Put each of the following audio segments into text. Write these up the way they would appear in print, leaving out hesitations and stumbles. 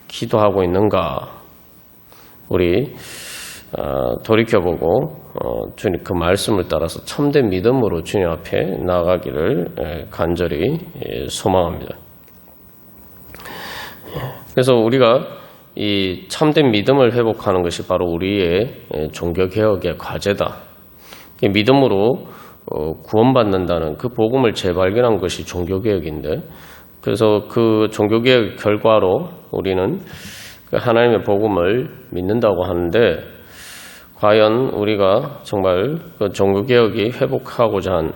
기도하고 있는가? 우리 돌이켜보고 주님 그 말씀을 따라서 참된 믿음으로 주님 앞에 나아가기를 간절히 소망합니다. 그래서 우리가 이 참된 믿음을 회복하는 것이 바로 우리의 종교개혁의 과제다. 믿음으로 구원받는다는 그 복음을 재발견한 것이 종교개혁인데, 그래서 그 종교개혁 결과로 우리는 그 하나님의 복음을 믿는다고 하는데, 과연 우리가 정말 그 종교개혁이 회복하고자 한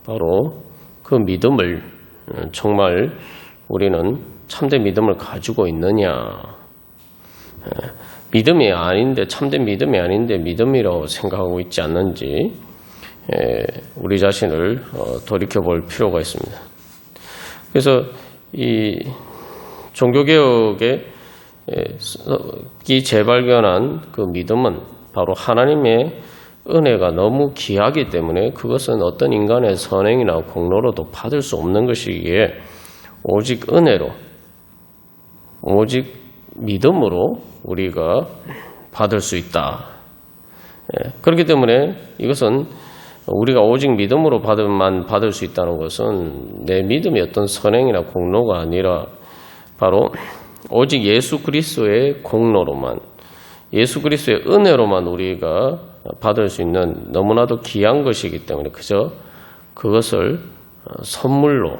바로 그 믿음을 정말 우리는 참된 믿음을 가지고 있느냐. 믿음이 아닌데, 참된 믿음이 아닌데 믿음이라고 생각하고 있지 않는지 우리 자신을 돌이켜볼 필요가 있습니다. 그래서 이 종교개혁의 재발견한 그 믿음은 바로 하나님의 은혜가 너무 귀하기 때문에 그것은 어떤 인간의 선행이나 공로로도 받을 수 없는 것이기에 오직 은혜로, 오직 믿음으로 우리가 받을 수 있다. 그렇기 때문에 이것은 우리가 오직 믿음으로 받을 수 있다는 것은 내 믿음이 어떤 선행이나 공로가 아니라 바로 오직 예수 그리스도의 공로로만, 예수 그리스도의 은혜로만 우리가 받을 수 있는 너무나도 귀한 것이기 때문에 그저 그것을 선물로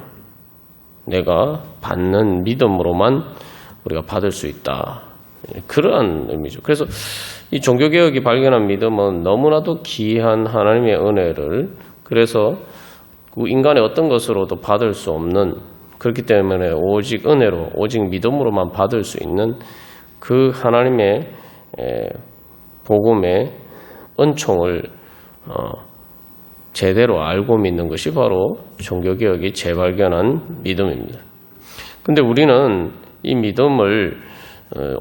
내가 받는 믿음으로만 우리가 받을 수 있다. 그러한 의미죠. 그래서 이 종교개혁이 발견한 믿음은 너무나도 귀한 하나님의 은혜를, 그래서 인간의 어떤 것으로도 받을 수 없는, 그렇기 때문에 오직 은혜로, 오직 믿음으로만 받을 수 있는 그 하나님의 복음의 은총을 제대로 알고 믿는 것이 바로 종교개혁이 재발견한 믿음입니다. 근데 우리는 이 믿음을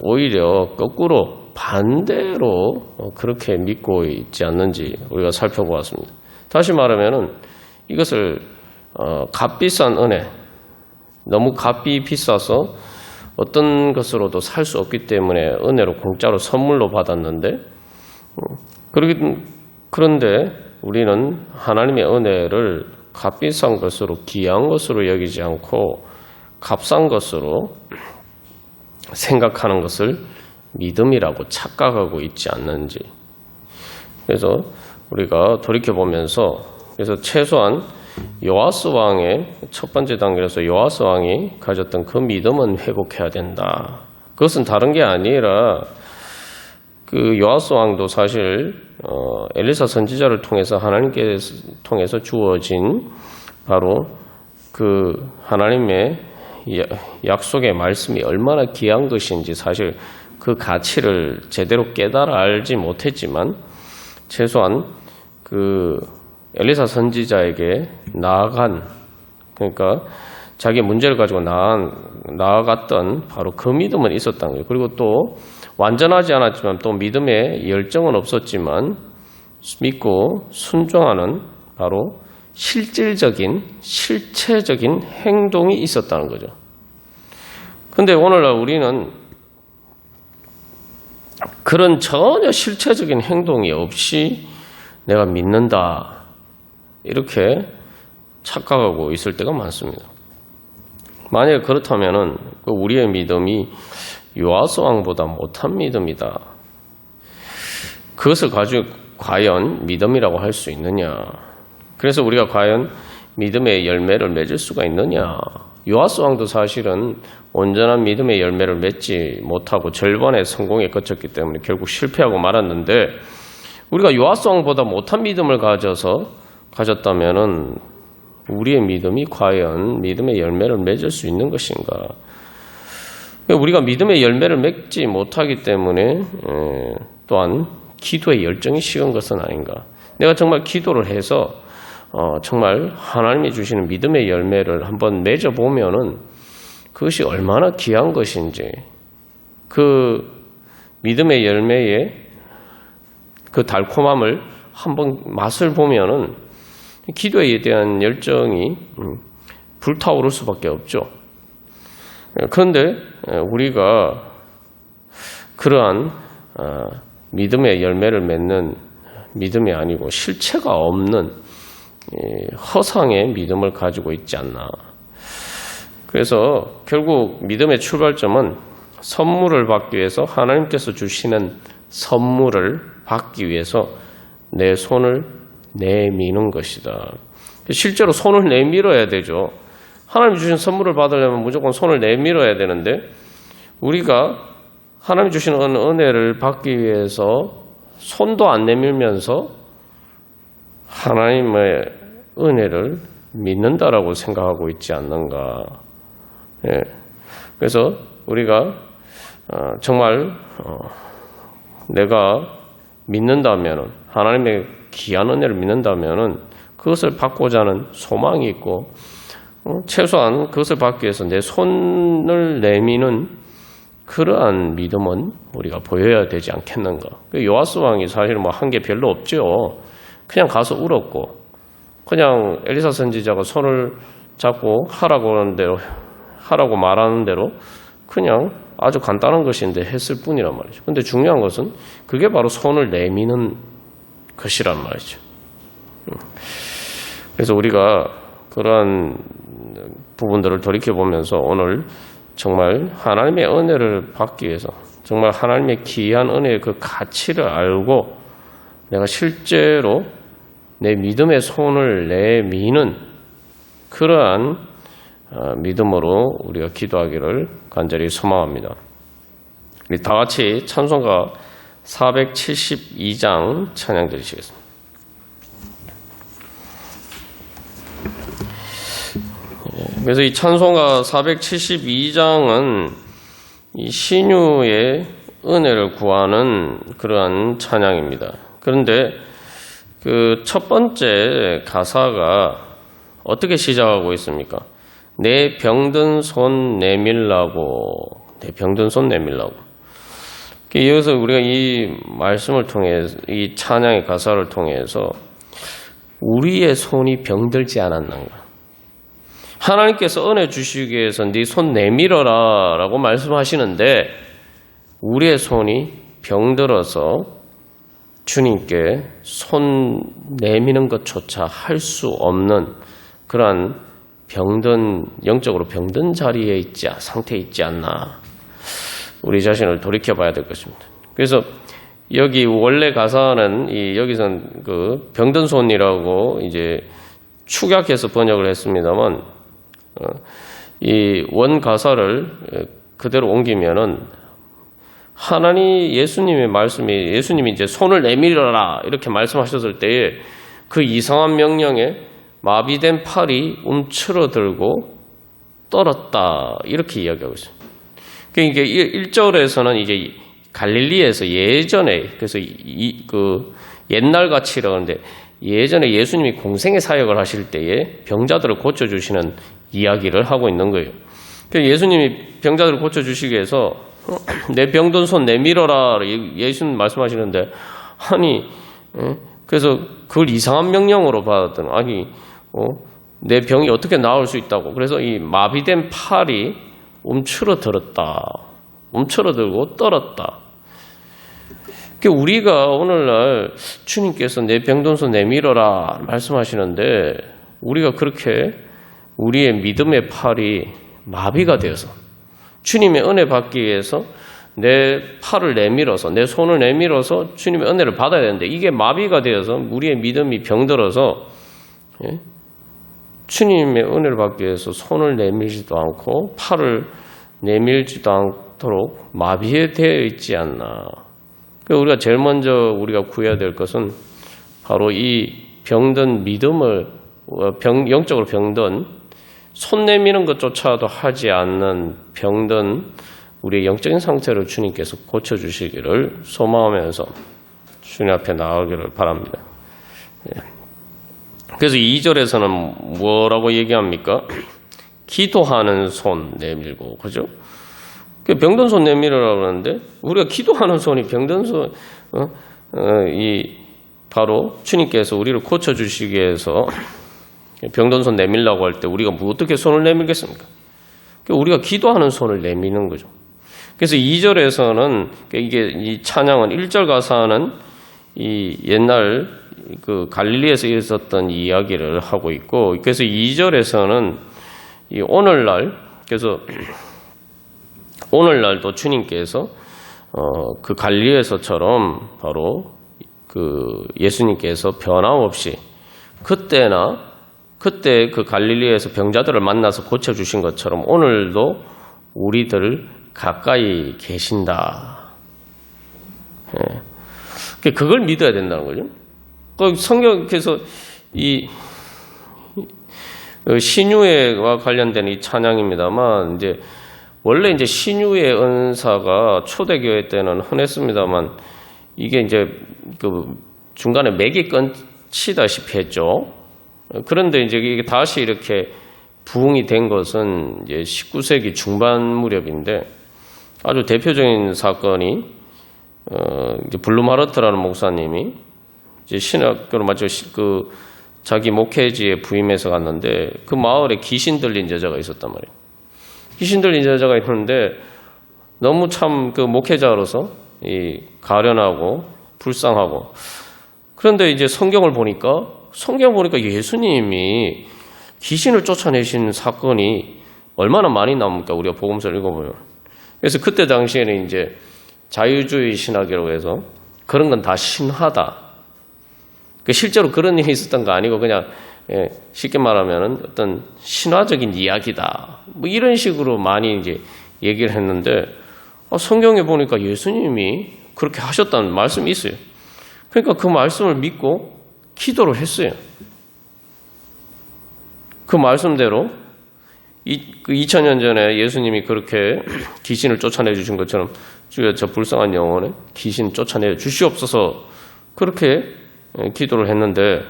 오히려 거꾸로 반대로 그렇게 믿고 있지 않는지 우리가 살펴보았습니다. 다시 말하면은 이것을 값비싼 은혜, 너무 값이 비싸서 어떤 것으로도 살 수 없기 때문에 은혜로 공짜로 선물로 받았는데, 그런데 우리는 하나님의 은혜를 값비싼 것으로, 귀한 것으로 여기지 않고 값싼 것으로 생각하는 것을 믿음이라고 착각하고 있지 않는지. 그래서 우리가 돌이켜보면서, 그래서 최소한 요아스 왕의 첫 번째 단계로서 요아스 왕이 가졌던 그 믿음은 회복해야 된다. 그것은 다른 게 아니라 그 요아스 왕도 사실 엘리사 선지자를 통해서 하나님께 통해서 주어진 바로 그 하나님의 약속의 말씀이 얼마나 귀한 것인지 사실 그 가치를 제대로 깨달아 알지 못했지만, 최소한 그 엘리사 선지자에게 나아간, 그러니까 자기 문제를 가지고 나아갔던 바로 그 믿음은 있었다는 거예요. 그리고 또 완전하지 않았지만 또 믿음에 열정은 없었지만 믿고 순종하는 바로 실질적인, 실체적인 행동이 있었다는 거죠. 그런데 오늘날 우리는 그런 전혀 실체적인 행동이 없이 내가 믿는다, 이렇게 착각하고 있을 때가 많습니다. 만약에 그렇다면은 우리의 믿음이 요아스 왕보다 못한 믿음이다. 그것을 가지고 과연 믿음이라고 할 수 있느냐? 그래서 우리가 과연 믿음의 열매를 맺을 수가 있느냐? 요아스 왕도 사실은 온전한 믿음의 열매를 맺지 못하고 절반의 성공에 그쳤기 때문에 결국 실패하고 말았는데, 우리가 요아스 왕보다 못한 믿음을 가졌다면은 우리의 믿음이 과연 믿음의 열매를 맺을 수 있는 것인가? 우리가 믿음의 열매를 맺지 못하기 때문에 또한 기도의 열정이 식은 것은 아닌가? 내가 정말 기도를 해서 정말 하나님이 주시는 믿음의 열매를 한번 맺어보면은 그것이 얼마나 귀한 것인지, 그 믿음의 열매의 그 달콤함을 한번 맛을 보면은 기도에 대한 열정이 불타오를 수밖에 없죠. 그런데 우리가 그러한 믿음의 열매를 맺는 믿음이 아니고 실체가 없는 허상의 믿음을 가지고 있지 않나. 그래서 결국 믿음의 출발점은 선물을 받기 위해서, 하나님께서 주시는 선물을 받기 위해서 내 손을 내미는 것이다. 실제로 손을 내밀어야 되죠. 하나님 주신 선물을 받으려면 무조건 손을 내밀어야 되는데, 우리가 하나님 주시는 은혜를 받기 위해서 손도 안 내밀면서 하나님의 은혜를 믿는다라고 생각하고 있지 않는가. 예. 그래서 우리가 정말 내가 믿는다면, 하나님의 귀한 은혜를 믿는다면 그것을 받고자 하는 소망이 있고, 최소한 그것을 받기 위해서 내 손을 내미는 그러한 믿음은 우리가 보여야 되지 않겠는가. 요아스 왕이 사실 뭐 한 게 별로 없죠. 그냥 가서 울었고, 그냥 엘리사 선지자가 손을 잡고 하라고 말하는 대로 그냥 아주 간단한 것인데 했을 뿐이란 말이죠. 근데 중요한 것은 그게 바로 손을 내미는 것이란 말이죠. 그래서 우리가 그러한 부분들을 돌이켜보면서 오늘 정말 하나님의 은혜를 받기 위해서, 정말 하나님의 귀한 은혜의 그 가치를 알고 내가 실제로 내 믿음의 손을 내미는 그러한 믿음으로 우리가 기도하기를 간절히 소망합니다. 우리 다 같이 찬송가 472장 찬양 드리시겠습니다. 그래서 이 찬송가 472장은 이 신유의 은혜를 구하는 그러한 찬양입니다. 그런데 그 첫 번째 가사가 어떻게 시작하고 있습니까? 내 병든 손 내밀라고, 내 병든 손 내밀라고. 여기서 우리가 이 말씀을 통해서, 이 찬양의 가사를 통해서 우리의 손이 병들지 않았는가? 하나님께서 은혜 주시기 위해서 네 손 내밀어라 라고 말씀하시는데, 우리의 손이 병들어서 주님께 손 내미는 것조차 할 수 없는 그러한 영적으로 병든 상태에 있지 않나. 우리 자신을 돌이켜봐야 될 것입니다. 그래서 여기 원래 가사는 여기선 그 병든 손이라고 이제 축약해서 번역을 했습니다만, 이 원 가사를 그대로 옮기면은 예수님이 이제 손을 내밀어라 이렇게 말씀하셨을 때에 그 이상한 명령에 마비된 팔이 움츠러들고 떨었다 이렇게 이야기하고 있어요. 그러니까 1절에서는 이제 갈릴리에서 예전에, 그래서 그 옛날 같이라고 하는데, 예전에 예수님이 공생의 사역을 하실 때에 병자들을 고쳐주시는 이야기를 하고 있는 거예요. 그래서 예수님이 병자들을 고쳐주시기 위해서 내 병든 손 내밀어라 예수님 말씀하시는데, 그래서 그걸 이상한 명령으로 받았더니, 내 병이 어떻게 나을 수 있다고. 그래서 이 마비된 팔이 움츠러들고 떨었다. 우리가 오늘날 주님께서 내 병든 손 내밀어라 말씀하시는데, 우리가 그렇게 우리의 믿음의 팔이 마비가 되어서 주님의 은혜 받기 위해서 내 팔을 내밀어서, 내 손을 내밀어서 주님의 은혜를 받아야 되는데, 이게 마비가 되어서 우리의 믿음이 병들어서 주님의 은혜를 받기 위해서 손을 내밀지도 않고 팔을 내밀지도 않도록 마비되어 있지 않나. 우리가 제일 먼저 우리가 구해야 될 것은 바로 이 병든 믿음을, 영적으로 병든, 손 내미는 것조차도 하지 않는 병든 우리의 영적인 상태를 주님께서 고쳐주시기를 소망하면서 주님 앞에 나아가기를 바랍니다. 그래서 2절에서는 뭐라고 얘기합니까? 기도하는 손 내밀고, 그죠? 병든 손 내밀으라고 하는데, 우리가 기도하는 손이 병든 손, 바로 주님께서 우리를 고쳐주시기 위해서 병든 손 내밀라고 할 때 우리가 어떻게 손을 내밀겠습니까? 우리가 기도하는 손을 내미는 거죠. 그래서 2절에서는 이게 이 찬양은 1절 가사는 이 옛날 그 갈릴리에서 있었던 이야기를 하고 있고, 그래서 2절에서는 이 오늘날, 그래서 오늘날도 주님께서 그 갈릴리에서처럼 바로 그 예수님께서 변함없이 그때 그 갈릴리에서 병자들을 만나서 고쳐주신 것처럼 오늘도 우리들을 가까이 계신다. 예. 그걸 믿어야 된다는 거죠. 성경께서 이 신유회와 관련된 이 찬양입니다만, 이제 원래 이제 신유회 은사가 초대교회 때는 흔했습니다만, 이게 이제 그 중간에 맥이 끊치다시피 했죠. 그런데 이제 이게 다시 이렇게 부흥이 된 것은 이제 19세기 중반 무렵인데, 아주 대표적인 사건이 이제 블룸하르트라는 목사님이 이제 신학교를 마치고 그 자기 목회지에 부임해서 갔는데, 그 마을에 귀신 들린 여자가 있었단 말이에요. 귀신 들린 여자가 있는데 너무 참 그 목회자로서 이 가련하고 불쌍하고, 그런데 이제 성경을 보니까 예수님이 귀신을 쫓아내신 사건이 얼마나 많이 나옵니까? 우리가 복음서를 읽어보면. 그래서 그때 당시에는 이제 자유주의 신학이라고 해서 그런 건 다 신화다. 실제로 그런 일이 있었던 거 아니고 그냥 쉽게 말하면 어떤 신화적인 이야기다. 뭐 이런 식으로 많이 이제 얘기를 했는데, 성경에 보니까 예수님이 그렇게 하셨다는 말씀이 있어요. 그러니까 그 말씀을 믿고 기도를 했어요. 그 말씀대로 2000년 전에 예수님이 그렇게 귀신을 쫓아내 주신 것처럼, 주여 저 불쌍한 영혼에 귀신 쫓아내 주시옵소서, 그렇게 기도를 했는데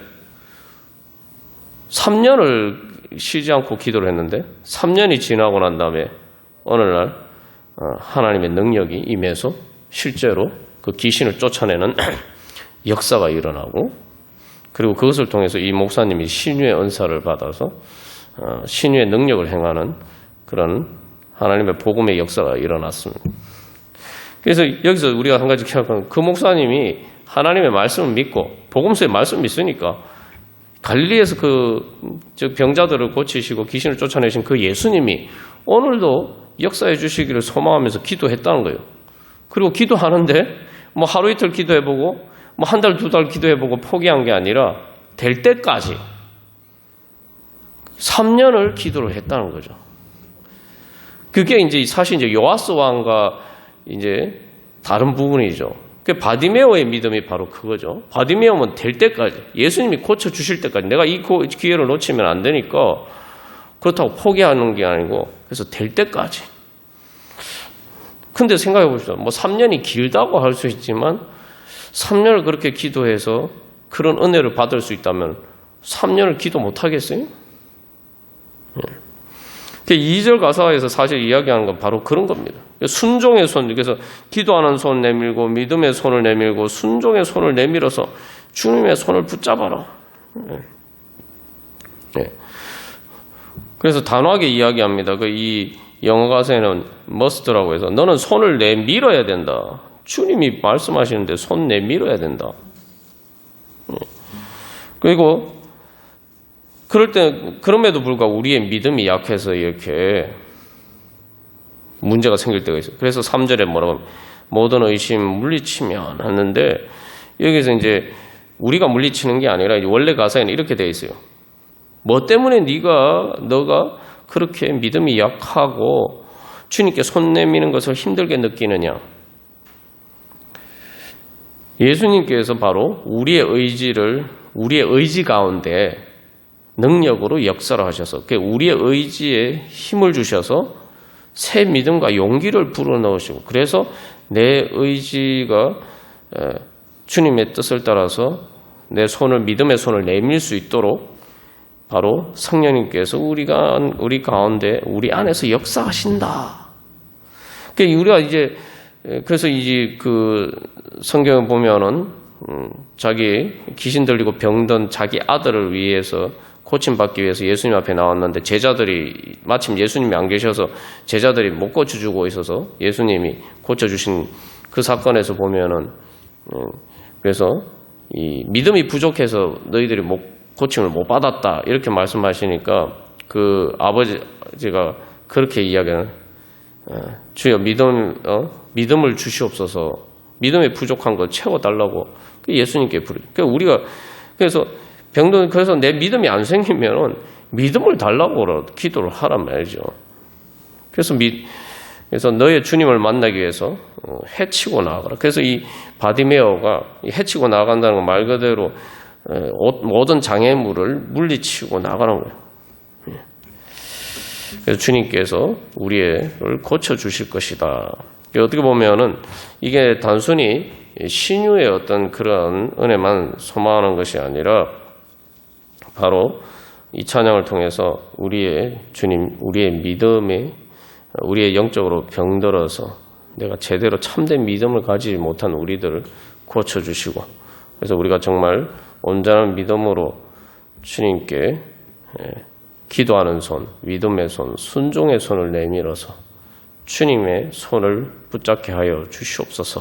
3년을 쉬지 않고 기도를 했는데 3년이 지나고 난 다음에 어느 날 하나님의 능력이 임해서 실제로 그 귀신을 쫓아내는 역사가 일어나고, 그리고 그것을 통해서 이 목사님이 신유의 은사를 받아서 신유의 능력을 행하는 그런 하나님의 복음의 역사가 일어났습니다. 그래서 여기서 우리가 한 가지 기억하는, 그 목사님이 하나님의 말씀을 믿고 복음서의 말씀을 믿으니까 갈릴리에서 그 병자들을 고치시고 귀신을 쫓아내신 그 예수님이 오늘도 역사해 주시기를 소망하면서 기도했다는 거예요. 그리고 기도하는데 뭐 하루 이틀 기도해보고 뭐 한 달, 두 달 기도해보고 포기한 게 아니라 될 때까지 3년을 기도를 했다는 거죠. 그게 이제 사실 이제 요아스 왕과 이제 다른 부분이죠. 그 바디메오의 믿음이 바로 그거죠. 바디메오는 될 때까지, 예수님이 고쳐 주실 때까지, 내가 이 기회를 놓치면 안 되니까 그렇다고 포기하는 게 아니고, 그래서 될 때까지. 근데 생각해 보시죠. 뭐 3년이 길다고 할 수 있지만 3년을 그렇게 기도해서 그런 은혜를 받을 수 있다면 3년을 기도 못 하겠어요? 2절 가사에서 사실 이야기하는 건 바로 그런 겁니다. 순종의 손, 그래서 기도하는 손 내밀고 믿음의 손을 내밀고 순종의 손을 내밀어서 주님의 손을 붙잡아라. 그래서 단호하게 이야기합니다. 이 영어 가사에는 must라고 해서 너는 손을 내밀어야 된다. 주님이 말씀하시는데 손 내밀어야 된다. 그리고 그럴 때, 그럼에도 불구하고 우리의 믿음이 약해서 이렇게 문제가 생길 때가 있어요. 그래서 3절에 뭐라고 하면 모든 의심 물리치면 하는데, 여기서 이제 우리가 물리치는 게 아니라 원래 가사에는 이렇게 되어 있어요. 뭐 때문에 너가 그렇게 믿음이 약하고 주님께 손 내미는 것을 힘들게 느끼느냐? 예수님께서 바로 우리의 의지 가운데 능력으로 역사를 하셔서 우리의 의지에 힘을 주셔서 새 믿음과 용기를 불어넣으시고, 그래서 내 의지가 주님의 뜻을 따라서 내 믿음의 손을 내밀 수 있도록 바로 성령님께서 우리 가운데, 우리 안에서 역사하신다. 우리가 이제 그래서 이제 그 성경을 보면은 자기 귀신 들리고 병든 자기 아들을 위해서 고침받기 위해서 예수님 앞에 나왔는데 제자들이 마침 예수님이 안 계셔서 제자들이 못 고쳐주고 있어서 예수님이 고쳐주신 그 사건에서 보면은 그래서 이 믿음이 부족해서 너희들이 고침을 못 받았다 이렇게 말씀하시니까 그 아버지가 그렇게 이야기하는 주여 믿음을 주시옵소서 믿음이 부족한 걸 채워달라고 예수님께 부르죠. 우리가 그래서 그래서 내 믿음이 안 생기면은 믿음을 달라고 기도를 하란 말이죠. 그래서 너의 주님을 만나기 위해서 해치고 나아가라. 그래서 이 바디메어가 해치고 나아간다는 건 말 그대로 모든 장애물을 물리치고 나가는 거예요. 그래서 주님께서 우리를 고쳐주실 것이다. 어떻게 보면은 이게 단순히 신유의 어떤 그런 은혜만 소망하는 것이 아니라 바로 이 찬양을 통해서 우리의 주님, 우리의 믿음에 우리의 영적으로 병들어서 내가 제대로 참된 믿음을 가지지 못한 우리들을 고쳐주시고 그래서 우리가 정말 온전한 믿음으로 주님께 기도하는 손, 믿음의 손, 순종의 손을 내밀어서 주님의 손을 붙잡게 하여 주시옵소서.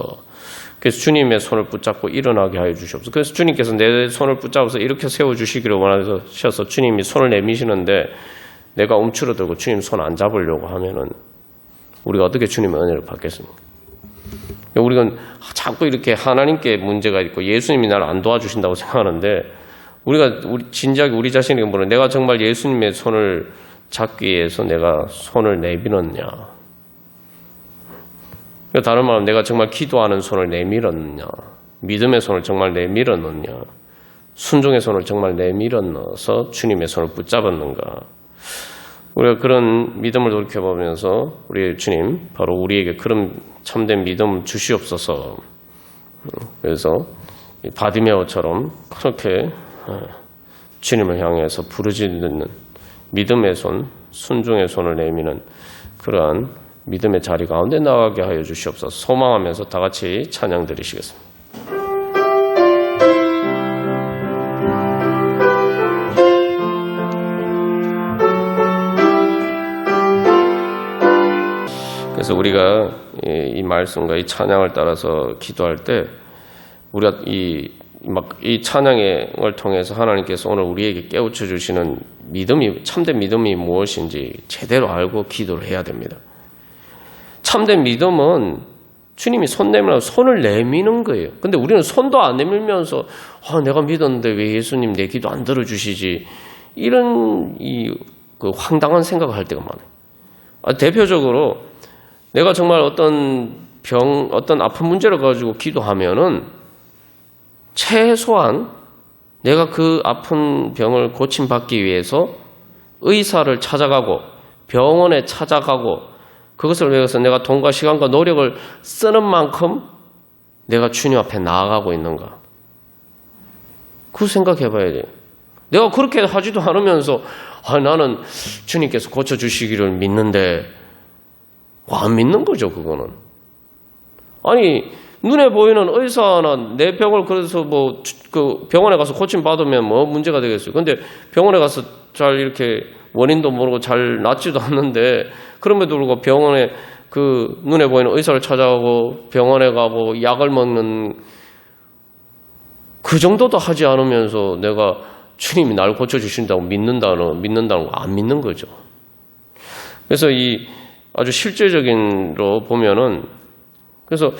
그래서 주님의 손을 붙잡고 일어나게 하여 주시옵소서. 그래서 주님께서 내 손을 붙잡아서 이렇게 세워주시기를 원하셔서 주님이 손을 내미시는데 내가 움츠러들고 주님 손 안 잡으려고 하면은 우리가 어떻게 주님의 은혜를 받겠습니까? 우리가 자꾸 이렇게 하나님께 문제가 있고 예수님이 나를 안 도와주신다고 생각하는데 우리가 진지하게 우리 자신에게 물어 내가 정말 예수님의 손을 잡기 위해서 내가 손을 내밀었냐? 다른 말은 내가 정말 기도하는 손을 내밀었냐? 믿음의 손을 정말 내밀었느냐? 순종의 손을 정말 내밀어서 주님의 손을 붙잡았는가? 우리가 그런 믿음을 돌이켜보면서 우리 주님 바로 우리에게 그런 참된 믿음 주시옵소서. 그래서 바디메어처럼 그렇게 주님을 향해서 부르짖는 믿음의 손, 순종의 손을 내미는 그러한 믿음의 자리 가운데 나가게 하여 주시옵소서. 소망하면서 다 같이 찬양 드리시겠습니다. 그래서 우리가 이 말씀과 이 찬양을 따라서 기도할 때 우리가 이 찬양을 통해서 하나님께서 오늘 우리에게 깨우쳐 주시는 믿음이 참된 믿음이 무엇인지 제대로 알고 기도를 해야 됩니다. 참된 믿음은 주님이 손 내밀면 손을 내미는 거예요. 근데 우리는 손도 안 내밀면서 내가 믿었는데 왜 예수님 내 기도 안 들어주시지 이런 그 황당한 생각을 할 때가 많아요. 대표적으로 내가 정말 어떤 아픈 문제를 가지고 기도하면은 최소한 내가 그 아픈 병을 고침받기 위해서 의사를 찾아가고 병원에 찾아가고 그것을 위해서 내가 돈과 시간과 노력을 쓰는 만큼 내가 주님 앞에 나아가고 있는가? 그 생각해 봐야 돼요. 내가 그렇게 하지도 않으면서 나는 주님께서 고쳐주시기를 믿는데 안 믿는 거죠, 그거는. 아니, 눈에 보이는 의사나 내 병을 그래서 그 병원에 가서 고침 받으면 문제가 되겠어요. 근데 병원에 가서 잘 이렇게 원인도 모르고 잘 낫지도 않는데 그럼에도 불구하고 병원에 그 눈에 보이는 의사를 찾아가고 병원에 가고 약을 먹는 그 정도도 하지 않으면서 내가 주님이 나를 고쳐주신다고 믿는다는 거 안 믿는 거죠. 그래서 이 아주 실제적인로 보면은 그래서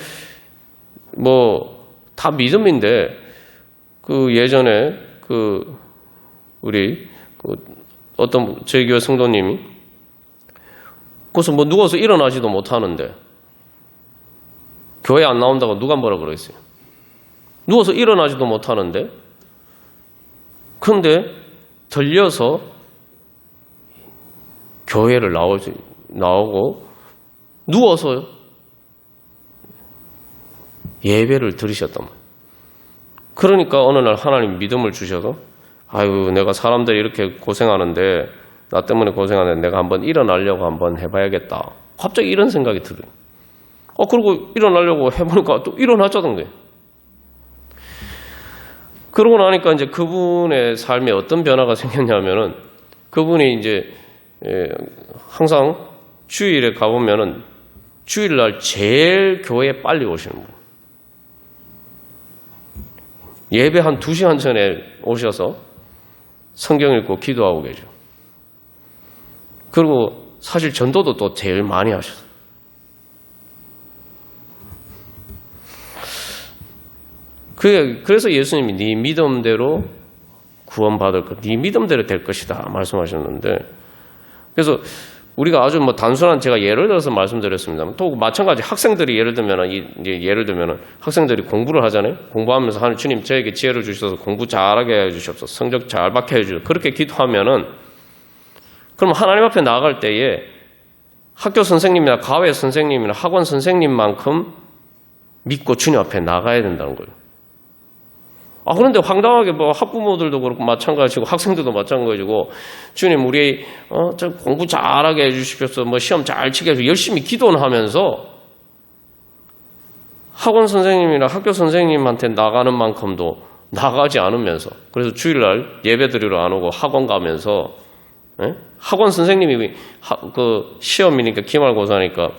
다 믿음인데 그 예전에 우리 어떤 저희 교회 성도님이 거기서 누워서 일어나지도 못하는데 교회 안 나온다고 누가 뭐라 그러겠어요? 누워서 일어나지도 못하는데 근데 들려서 교회를 나오고 누워서 예배를 드리셨단 말이에요. 그러니까 어느 날 하나님 믿음을 주셔서 내가 사람들이 이렇게 고생하는데 나 때문에 고생하는데 내가 한번 일어나려고 한번 해봐야겠다. 갑자기 이런 생각이 들어요. 그리고 일어나려고 해보니까 또 일어나자던 거예요. 그러고 나니까 이제 그분의 삶에 어떤 변화가 생겼냐면은 그분이 이제 항상 주일에 가보면은 주일날 제일 교회에 빨리 오시는 분. 예배 한 2시간 전에 오셔서 성경 읽고 기도하고 계죠. 그리고 사실 전도도 또 제일 많이 하셨어요. 그래서 예수님이 네 믿음대로 구원받을 것, 네 믿음대로 될 것이다 말씀하셨는데, 그래서 우리가 아주 뭐 단순한 제가 예를 들어서 말씀드렸습니다만, 또 마찬가지 학생들이 예를 들면 학생들이 공부를 하잖아요. 공부하면서 하는 주님 저에게 지혜를 주셔서 공부 잘하게 해주시옵소서, 성적 잘 받게 해주셔서 그렇게 기도하면은, 그럼 하나님 앞에 나아갈 때에 학교 선생님이나 과외 선생님이나 학원 선생님만큼 믿고 주님 앞에 나가야 된다는 거예요. 그런데 황당하게 뭐 학부모들도 그렇고 마찬가지고 학생들도 마찬가지고 주님 우리 저 공부 잘하게 해주십시오. 뭐 시험 잘 치게 해주십시오. 열심히 기도는 하면서 학원 선생님이나 학교 선생님한테 나가는 만큼도 나가지 않으면서, 그래서 주일날 예배 드리러 안 오고 학원 가면서 학원 선생님이 그 시험이니까 기말고사니까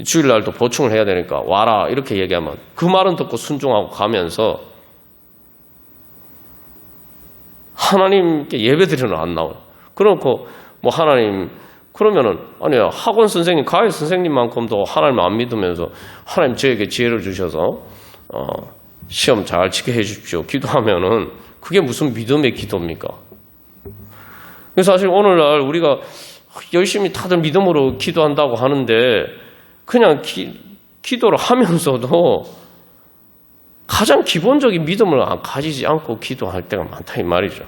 주일날도 보충을 해야 되니까 와라 이렇게 얘기하면 그 말은 듣고 순종하고 가면서 하나님께 예배 드리러 안 나와요. 그러고 뭐 하나님 그러면은 아니야, 학원 선생님, 과외 선생님만큼도 하나님을 안 믿으면서 하나님 저에게 지혜를 주셔서 시험 잘 치게 해주십시오 기도하면은 그게 무슨 믿음의 기도입니까? 그래서 사실 오늘날 우리가 열심히 다들 믿음으로 기도한다고 하는데 그냥 기도를 하면서도 가장 기본적인 믿음을 가지지 않고 기도할 때가 많다 이 말이죠.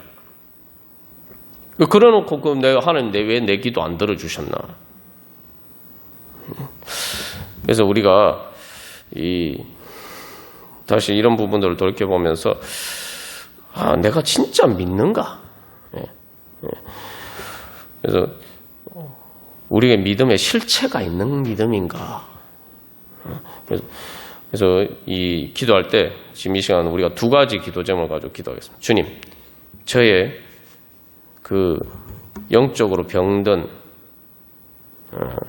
그래놓고 내가 하나님 왜 내 기도 안 들어주셨나? 그래서 우리가 다시 이런 부분들을 돌이켜보면서 내가 진짜 믿는가? 그래서 우리의 믿음에 실체가 있는 믿음인가? 그래서 이 기도할 때 지금 이 시간 우리가 2가지 기도 제목을 가지고 기도하겠습니다. 주님, 저의 그 영적으로 병든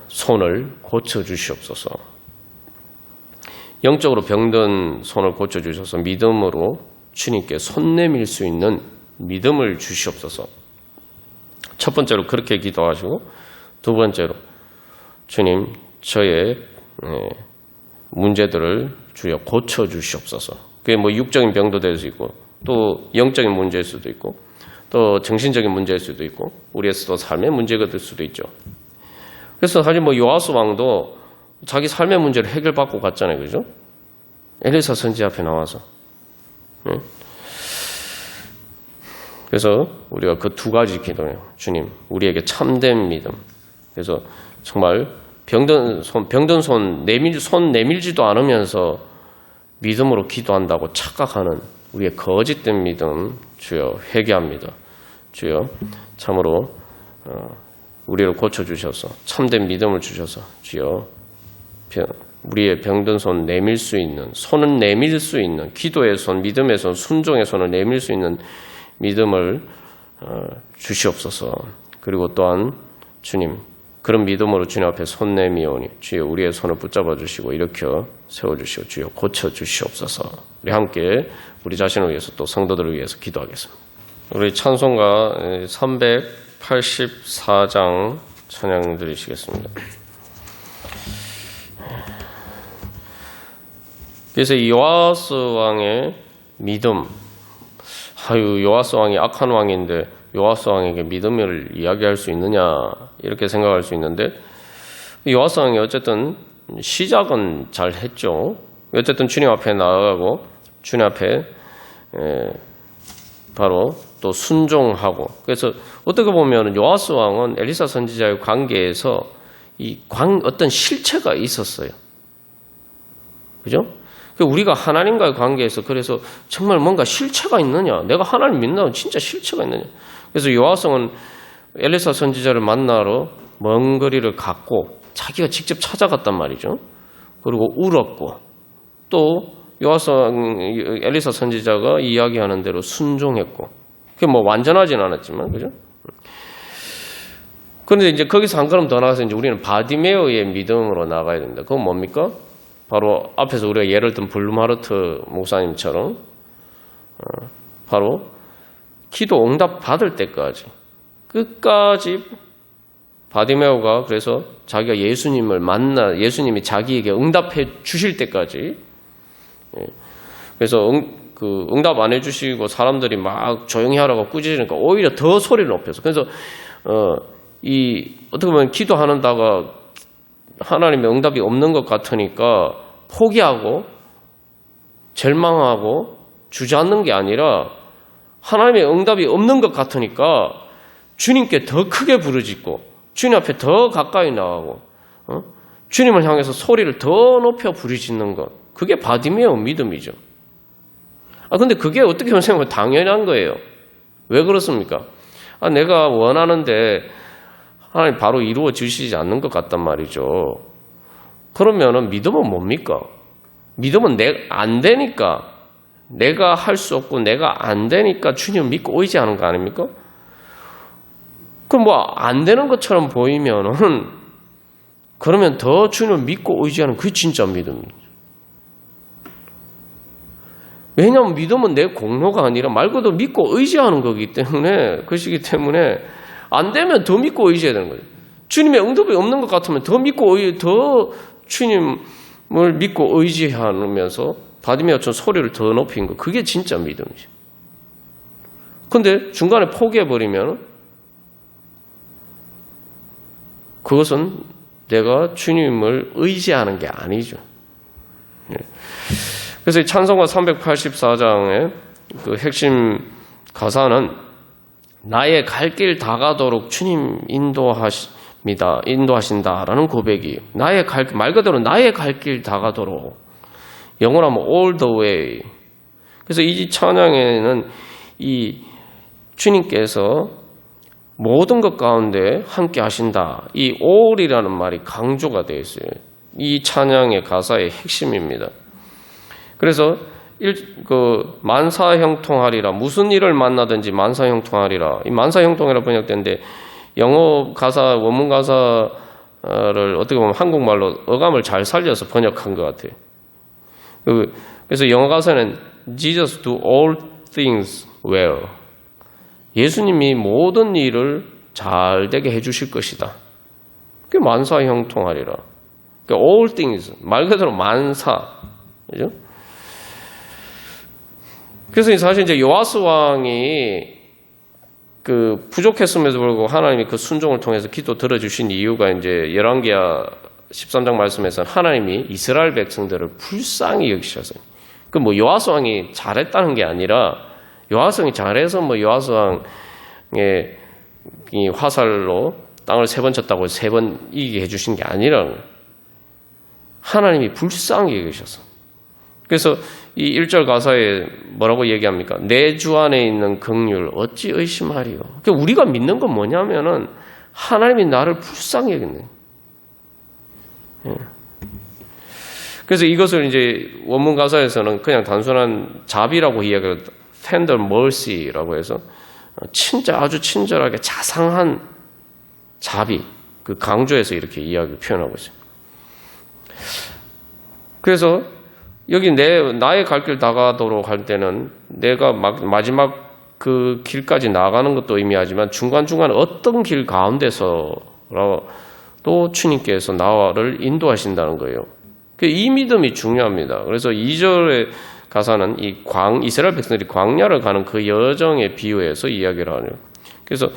손을 고쳐주시옵소서. 영적으로 병든 손을 고쳐주셔서 믿음으로 주님께 손 내밀 수 있는 믿음을 주시옵소서. 첫 번째로 그렇게 기도하시고, 두 번째로 주님 저의 문제들을 주여 고쳐주시옵소서. 그게 뭐 육적인 병도 될 수 있고 또 영적인 문제일 수도 있고 또 정신적인 문제일 수도 있고 우리의 또 삶의 문제가 될 수도 있죠. 그래서 사실 뭐 요아스 왕도 자기 삶의 문제를 해결받고 갔잖아요. 그죠? 엘리사 선지 앞에 나와서. 그래서 우리가 그 2가지 기도예요. 주님, 우리에게 참된 믿음. 그래서 정말 병든 손 내밀지도 않으면서 믿음으로 기도한다고 착각하는 우리의 거짓된 믿음 주여 회개합니다. 주여 참으로 우리를 고쳐주셔서 참된 믿음을 주셔서 주여 우리의 병든 손 내밀 수 있는, 손은 내밀 수 있는, 기도의 손, 믿음의 손, 순종의 손을 내밀 수 있는 믿음을 주시옵소서. 그리고 또한 주님, 그런 믿음으로 주님 앞에 손 내미오니 주여 우리의 손을 붙잡아 주시고 일으켜 세워주시고 주여 고쳐주시옵소서. 우리 함께 우리 자신을 위해서 또 성도들을 위해서 기도하겠습니다. 우리 찬송가 384장 찬양 드리시겠습니다. 그래서 이 요아스 왕의 믿음, 요아스 왕이 악한 왕인데 요아스 왕에게 믿음을 이야기할 수 있느냐 이렇게 생각할 수 있는데, 요아스 왕이 어쨌든 시작은 잘 했죠. 어쨌든 주님 앞에 나아가고 주님 앞에 바로 또 순종하고, 그래서 어떻게 보면 요아스 왕은 엘리사 선지자의 관계에서 어떤 실체가 있었어요. 그죠? 우리가 하나님과의 관계에서 그래서 정말 뭔가 실체가 있느냐, 내가 하나님 믿는다면 진짜 실체가 있느냐. 그래서 요아스는 엘리사 선지자를 만나러 먼 거리를 갔고 자기가 직접 찾아갔단 말이죠. 그리고 울었고 또 엘리사 선지자가 이야기하는 대로 순종했고, 그게 뭐 완전하진 않았지만, 그죠? 그런데 이제 거기서 한 걸음 더 나가서 이제 우리는 바디메오의 믿음으로 나가야 됩니다. 그건 뭡니까? 바로 앞에서 우리가 예를 든 블룸하르트 목사님처럼, 바로 기도 응답 받을 때까지, 끝까지 바디메오가 그래서 자기가 예수님을 예수님이 자기에게 응답해 주실 때까지, 그래서 응답 안 해주시고 사람들이 막 조용히 하라고 꾸짖으니까 오히려 더 소리를 높여서, 그래서 어떻게 보면 기도하는다가 하나님의 응답이 없는 것 같으니까 포기하고 절망하고 주저앉는 게 아니라 하나님의 응답이 없는 것 같으니까 주님께 더 크게 부르짖고 주님 앞에 더 가까이 나가고 주님을 향해서 소리를 더 높여 부르짖는 것, 그게 바디메오 믿음이죠. 근데 그게 어떻게 보면 생각하면 당연한 거예요. 왜 그렇습니까? 내가 원하는데 하나님 바로 이루어 주시지 않는 것 같단 말이죠. 그러면은 믿음은 뭡니까? 믿음은 안 되니까, 내가 할 수 없고 내가 안 되니까 주님을 믿고 의지하는 거 아닙니까? 그럼 뭐 안 되는 것처럼 보이면은 그러면 더 주님을 믿고 의지하는, 그게 진짜 믿음입니다. 왜냐하면 믿음은 내 공로가 아니라 말 그대로 믿고 의지하는 거기 때문에, 그것이기 때문에 안 되면 더 믿고 의지해야 되는 거죠. 주님의 응답이 없는 것 같으면 더 주님을 믿고 의지하면서 바디메오처럼 소리를 더 높인 거, 그게 진짜 믿음이죠. 그런데 중간에 포기해버리면 그것은 내가 주님을 의지하는 게 아니죠. 그래서 이 찬송가 384장의 그 핵심 가사는 나의 갈 길 다 가도록 주님 인도하신다라는 고백이에요. 말 그대로 나의 갈 길 다 가도록. 영어로 하면 all the way. 그래서 이 찬양에는 이 주님께서 모든 것 가운데 함께 하신다, 이 all이라는 말이 강조가 되어 있어요. 이 찬양의 가사의 핵심입니다. 그래서 만사형통하리라, 무슨 일을 만나든지 만사형통하리라. 이 만사형통이라 번역되는데 영어 가사, 원문 가사를 어떻게 보면 한국말로 어감을 잘 살려서 번역한 것 같아요. 그래서 영어 가사는 Jesus do all things well. 예수님이 모든 일을 잘 되게 해주실 것이다. 그게 만사형통하리라. 그러니까 all things, 말 그대로 만사. 그죠? 그래서 사실 이제 요아스 왕이 부족했음에도 불구하고 하나님이 그 순종을 통해서 기도 들어주신 이유가 이제 열왕기하 13장 말씀에서는 하나님이 이스라엘 백성들을 불쌍히 여기셔서, 요아스 왕이 잘했다는 게 아니라, 요아스 왕이 잘해서 요아스 왕의 이 화살로 땅을 3번 쳤다고 3번 이기게 해주신 게 아니라 하나님이 불쌍히 여기셔서. 그래서 이 1절 가사에 뭐라고 얘기합니까? 내 주 안에 있는 긍휼 어찌 의심하리요. 그러니까 우리가 믿는 건 뭐냐면은 하나님이 나를 불쌍히 여기네. 그래서 이것을 이제 원문 가사에서는 그냥 단순한 자비라고 이야기해요. tender mercy라고 해서 아주 친절하게 자상한 자비, 그 강조해서 이렇게 이야기 표현하고 있어요. 그래서 여기 나의 갈 길 다가도록 할 때는 내가 마지막 그 길까지 나가는 것도 의미하지만 중간중간 어떤 길 가운데서도 주님께서 나를 인도하신다는 거예요. 이 믿음이 중요합니다. 그래서 2절의 가사는 이스라엘 백성들이 광야를 가는 그 여정에 비유해서 이야기를 하네요. 그래서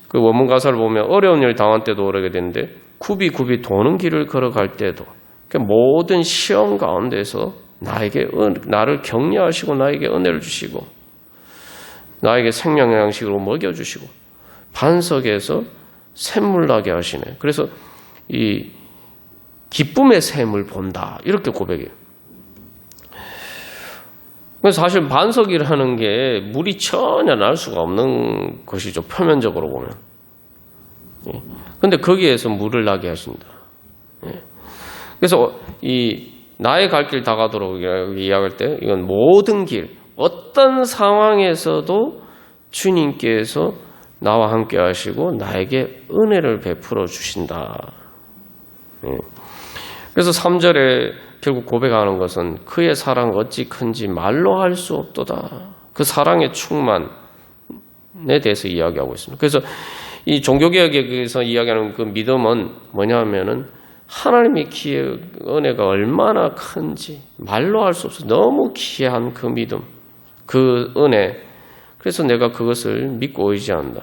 그 원문 가사를 보면 어려운 일 당할 때도 그러게 되는데 굽이 도는 길을 걸어갈 때도, 모든 시험 가운데서 나를 격려하시고 나에게 은혜를 주시고 나에게 생명의 양식으로 먹여주시고 반석에서 샘물 나게 하시네. 그래서 이 기쁨의 샘을 본다, 이렇게 고백해요. 그래서 사실 반석이라는 게 물이 전혀 날 수가 없는 것이죠, 표면적으로 보면. 그런데 거기에서 물을 나게 하신다. 그래서 이 나의 갈 길 다가도록 이야기할 때 이건 모든 길, 어떤 상황에서도 주님께서 나와 함께 하시고 나에게 은혜를 베풀어 주신다. 그래서 3절에 결국 고백하는 것은 그의 사랑 어찌 큰지 말로 할 수 없도다. 그 사랑의 충만에 대해서 이야기하고 있습니다. 그래서 이 종교개혁에서 이야기하는 그 믿음은 뭐냐면은 하나님의 은혜가 얼마나 큰지 말로 할 수 없어. 너무 귀한 그 믿음, 그 은혜. 그래서 내가 그것을 믿고 의지한다.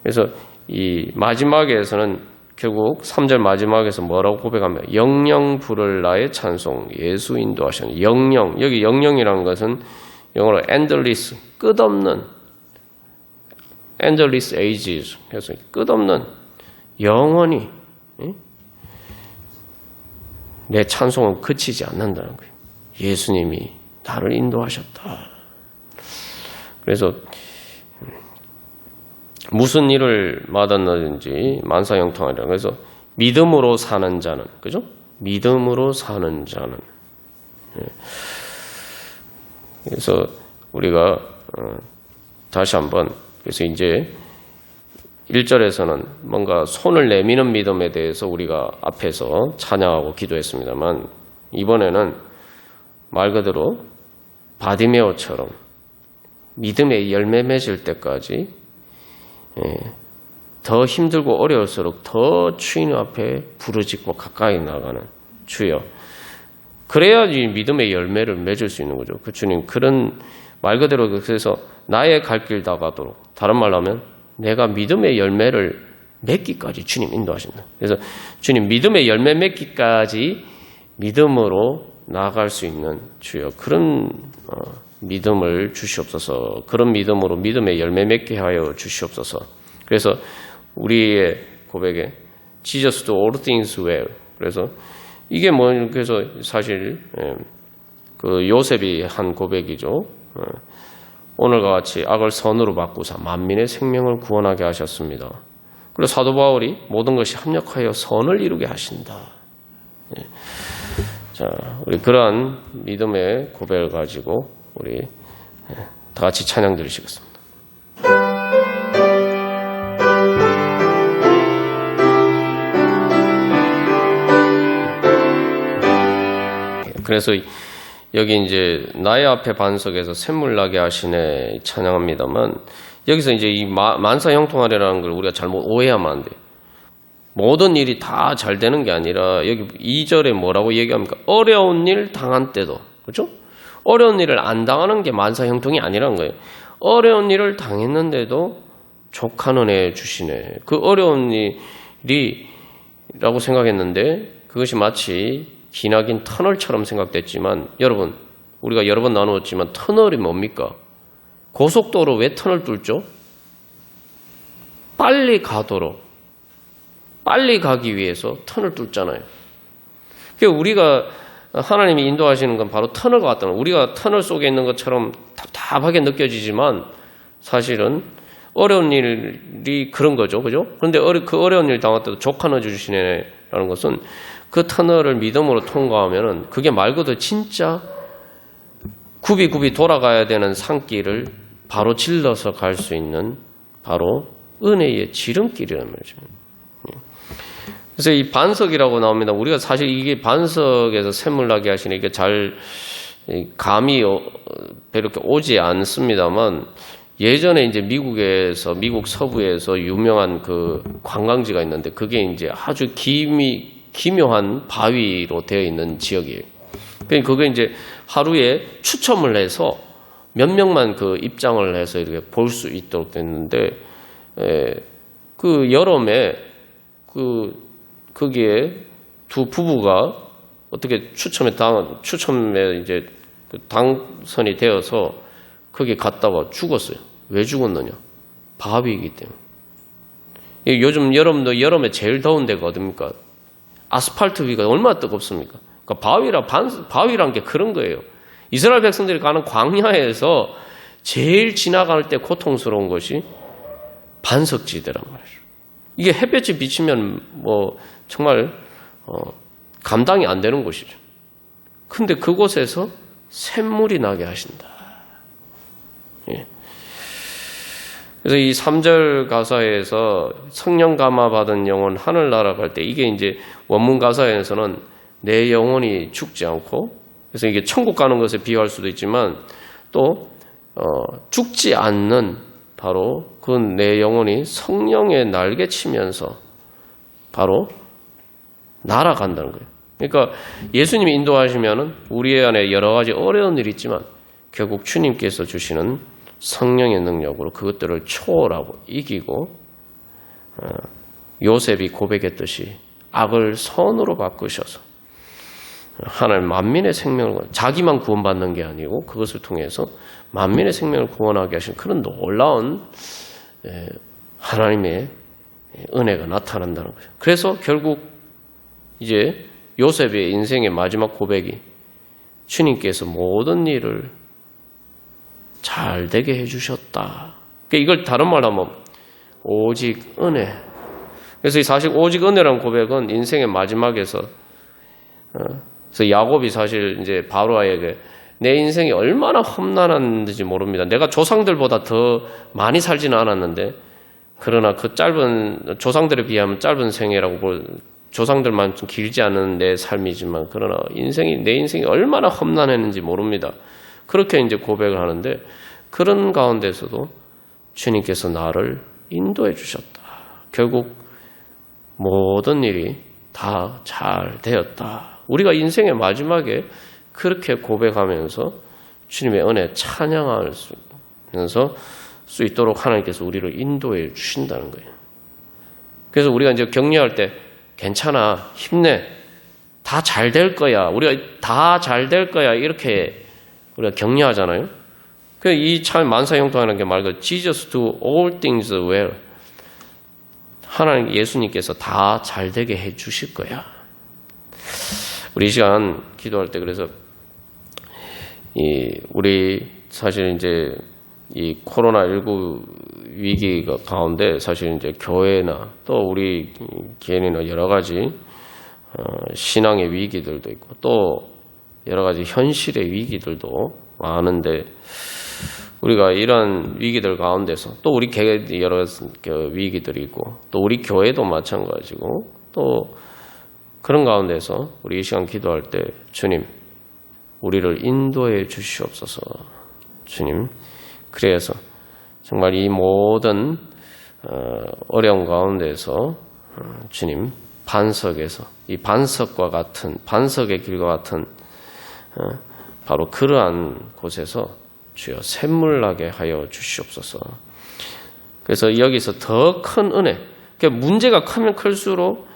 그래서 이 마지막에서는 결국 3절 마지막에서 뭐라고 고백하면 영영 부를 나의 찬송 예수 인도하시는 영영. 여기 영영이라는 것은 영어로 endless, 끝없는 endless ages. 그래서 끝없는 영원히 내 찬송은 그치지 않는다는 거예요. 예수님이 나를 인도하셨다. 그래서 무슨 일을 받았는지 만사형통하리라. 그래서 믿음으로 사는 자는, 그죠? 믿음으로 사는 자는. 그래서 우리가 다시 한번, 그래서 이제 1절에서는 뭔가 손을 내미는 믿음에 대해서 우리가 앞에서 찬양하고 기도했습니다만, 이번에는 말 그대로 바디메오처럼 믿음의 열매 맺을 때까지 더 힘들고 어려울수록 더 주님 앞에 부르짖고 가까이 나가는 주여. 그래야지 믿음의 열매를 맺을 수 있는 거죠. 그 주님, 그런 말 그대로 그래서 나의 갈 길 다가도록, 다른 말로 하면 내가 믿음의 열매를 맺기까지 주님 인도하신다. 그래서 주님 믿음의 열매 맺기까지 믿음으로 나아갈 수 있는 주여, 그런 믿음을 주시옵소서. 그런 믿음으로 믿음의 열매 맺게 하여 주시옵소서. 그래서 우리의 고백에 Jesus do all things well. 그래서 이게 뭐, 그래서 사실 그 요셉이 한 고백이죠. 오늘과 같이 악을 선으로 바꾸사 만민의 생명을 구원하게 하셨습니다. 그리고 사도 바울이 모든 것이 합력하여 선을 이루게 하신다. 자, 우리 그러한 믿음의 고백을 가지고 우리 다 같이 찬양 드리시겠습니다. 그래서 여기 이제 나의 앞에 반석에서 샘물 나게 하시네 찬양합니다만, 여기서 이제 이 만사형통하리라는 걸 우리가 잘못 오해하면 안 돼. 모든 일이 다 잘 되는 게 아니라 여기 2절에 뭐라고 얘기합니까? 어려운 일 당한 때도, 그렇죠? 어려운 일을 안 당하는 게 만사형통이 아니라는 거예요. 어려운 일을 당했는데도 족한 은혜 주시네. 그 어려운 일이라고 생각했는데 그것이 마치 기나긴 터널처럼 생각됐지만, 여러분, 우리가 여러 번 나누었지만 터널이 뭡니까? 고속도로 왜 터널 뚫죠? 빨리 가도록, 빨리 가기 위해서 터널 뚫잖아요. 그러니까 우리가 하나님이 인도하시는 건 바로 터널과 같다는 거예요. 우리가 터널 속에 있는 것처럼 답답하게 느껴지지만 사실은 어려운 일이 그런 거죠. 그죠? 그런데 그 어려운 일 당할 때도 족하나 주시네라는 것은 그 터널을 믿음으로 통과하면은 그게 말 그대로 진짜 굽이굽이 돌아가야 되는 산길을 바로 질러서 갈 수 있는 바로 은혜의 지름길이라는 말이죠. 그래서 이 반석이라고 나옵니다. 우리가 사실 이게 반석에서 샘물 나게 하시는 이게 잘 감이 이렇게 오지 않습니다만, 예전에 이제 미국 서부에서 유명한 그 관광지가 있는데 그게 이제 아주 기묘한 바위로 되어 있는 지역이에요. 그러니까 그게 이제 하루에 추첨을 해서 몇 명만 그 입장을 해서 이렇게 볼 수 있도록 됐는데, 그 여름에 거기에 두 부부가 어떻게 추첨에 이제 당선이 되어서 거기 갔다가 죽었어요. 왜 죽었느냐? 바위이기 때문에. 요즘 여름에 제일 더운 데가 어딥니까? 아스팔트 위가 얼마나 뜨겁습니까? 그러니까 바위란 게 그런 거예요. 이스라엘 백성들이 가는 광야에서 제일 지나갈 때 고통스러운 것이 반석지대란 말이죠. 이게 햇볕이 비치면 뭐 정말 감당이 안 되는 곳이죠. 근데 그곳에서 샘물이 나게 하신다. 예. 그래서 이 3절 가사에서 성령 감화 받은 영혼 하늘 날아갈 때 이게 이제 원문 가사에서는 내 영혼이 죽지 않고 그래서 이게 천국 가는 것에 비유할 수도 있지만 또 죽지 않는 바로 그 내 영혼이 성령에 날개치면서 바로 날아간다는 거예요. 그러니까 예수님이 인도하시면은 우리 안에 여러 가지 어려운 일이 있지만 결국 주님께서 주시는 성령의 능력으로 그것들을 초월하고 이기고 요셉이 고백했듯이 악을 선으로 바꾸셔서 하나님 만민의 생명을 자기만 구원받는 게 아니고 그것을 통해서 만민의 생명을 구원하게 하신 그런 놀라운 하나님의 은혜가 나타난다는 거죠. 그래서 결국 이제 요셉의 인생의 마지막 고백이 주님께서 모든 일을 잘 되게 해주셨다. 그러니까 이걸 다른 말로 하면 오직 은혜. 그래서 사실 오직 은혜라는 고백은 인생의 마지막에서 그래서 야곱이 사실 이제 바로에게 내 인생이 얼마나 험난한지 모릅니다. 내가 조상들보다 더 많이 살지는 않았는데 그러나 그 짧은 조상들에 비하면 짧은 생애라고 조상들만큼 길지 않은 내 삶이지만 그러나 내 인생이 얼마나 험난했는지 모릅니다. 그렇게 이제 고백을 하는데 그런 가운데서도 주님께서 나를 인도해 주셨다. 결국 모든 일이 다 잘 되었다. 우리가 인생의 마지막에 그렇게 고백하면서 주님의 은혜 찬양하면서 수 있도록 하나님께서 우리를 인도해 주신다는 거예요. 그래서 우리가 이제 격려할 때 괜찮아, 힘내, 다 잘 될 거야. 우리가 다 잘 될 거야. 이렇게 우리가 격려하잖아요. 이 참 만사형통하는 게 말고 Jesus do all things well. 하나님 예수님께서 다 잘 되게 해 주실 거야. 우리 이 시간 기도할 때 그래서 우리 사실 이제 이 코로나19 위기가 가운데 사실 이제 교회나 또 우리 개인이나 여러 가지 신앙의 위기들도 있고 또 여러 가지 현실의 위기들도 많은데 우리가 이런 위기들 가운데서 또 우리 개인 여러 위기들이 있고 또 우리 교회도 마찬가지고 또 그런 가운데서 우리 이 시간 기도할 때 주님 우리를 인도해 주시옵소서. 주님 그래서 정말 이 모든 어려운 가운데서 주님 반석에서 이 반석과 같은 반석의 길과 같은 바로 그러한 곳에서 주여 샘물 나게 하여 주시옵소서. 그래서 여기서 더 큰 은혜 그러니까 문제가 크면 클수록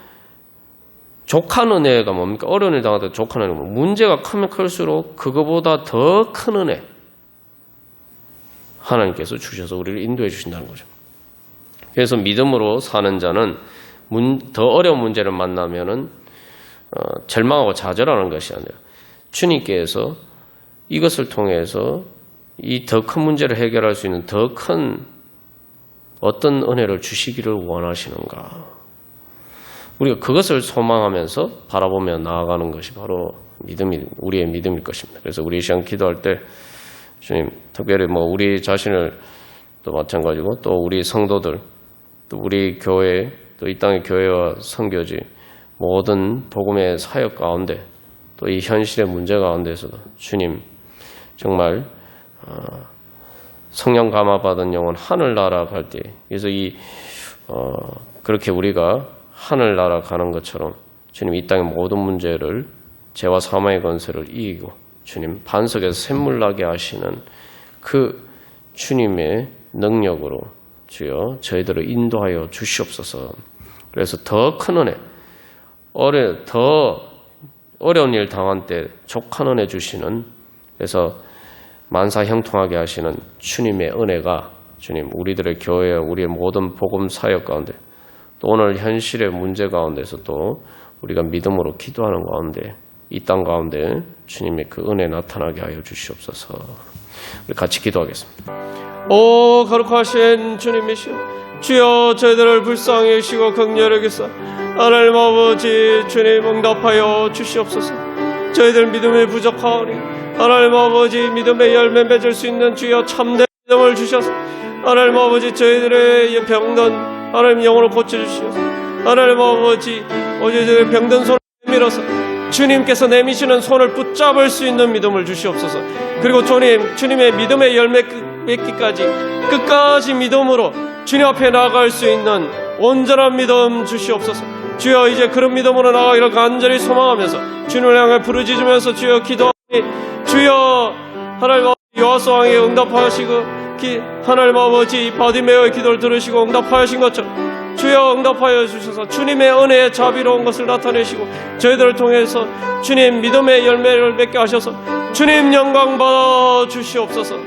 족한 은혜가 뭡니까? 어려운 일 당할 때 족한 은혜가 문제가 크면 클수록 그거보다 더 큰 은혜 하나님께서 주셔서 우리를 인도해 주신다는 거죠. 그래서 믿음으로 사는 자는 더 어려운 문제를 만나면은 절망하고 좌절하는 것이 아니라 주님께서 이것을 통해서 이 더 큰 문제를 해결할 수 있는 더 큰 어떤 은혜를 주시기를 원하시는가. 우리가 그것을 소망하면서 바라보며 나아가는 것이 바로 우리의 믿음일 것입니다. 그래서 우리 이 시간 기도할 때 주님 특별히 우리 자신을 또 마찬가지고 또 우리 성도들 또 우리 교회 또 이 땅의 교회와 선교지 모든 복음의 사역 가운데 또 이 현실의 문제 가운데서도 주님 정말 성령 감화 받은 영혼 하늘 날아갈 때 그래서 그렇게 우리가 하늘 날아가는 것처럼 주님 이 땅의 모든 문제를 죄와 사망의 권세를 이기고 주님 반석에서 샘물 나게 하시는 그 주님의 능력으로 주여 저희들을 인도하여 주시옵소서. 그래서 더 큰 은혜 더 어려운 일 당한 때 족한 은혜 주시는 그래서 만사 형통하게 하시는 주님의 은혜가 주님 우리들의 교회와 우리의 모든 복음 사역 가운데 또 오늘 현실의 문제 가운데서 또 우리가 믿음으로 기도하는 가운데 이 땅 가운데 주님의 그 은혜 나타나게 하여 주시옵소서. 우리 같이 기도하겠습니다. 오 거룩하신 주님이시여 주여 저희들을 불쌍히 여기시고 긍휼히 여기사 하나님 아버지 주님 응답하여 주시옵소서. 저희들 믿음이 부족하오니 하나님 아버지 믿음의 열매 맺을 수 있는 주여 참된 믿음을 주셔서 하나님 아버지 저희들의 병든 하나님 영혼을 고쳐주시옵소서. 하나님 아버지 저희들의 병든 손을 내밀어서 주님께서 내미시는 손을 붙잡을 수 있는 믿음을 주시옵소서. 그리고 주님의 믿음의 열매 맺기까지 끝까지 믿음으로 주님 앞에 나아갈 수 있는 온전한 믿음 주시옵소서. 주여 이제 그런 믿음으로 나아가기를 간절히 소망하면서 주님을 향해 부르짖으면서 주여 기도하니 주여 하나님 아버지 요아스 왕에게 응답하시고 하나님 아버지 바디메오의 기도를 들으시고 응답하신 것처럼 주여 응답하여 주셔서 주님의 은혜의 자비로운 것을 나타내시고 저희들을 통해서 주님 믿음의 열매를 맺게 하셔서 주님 영광 받아 주시옵소서.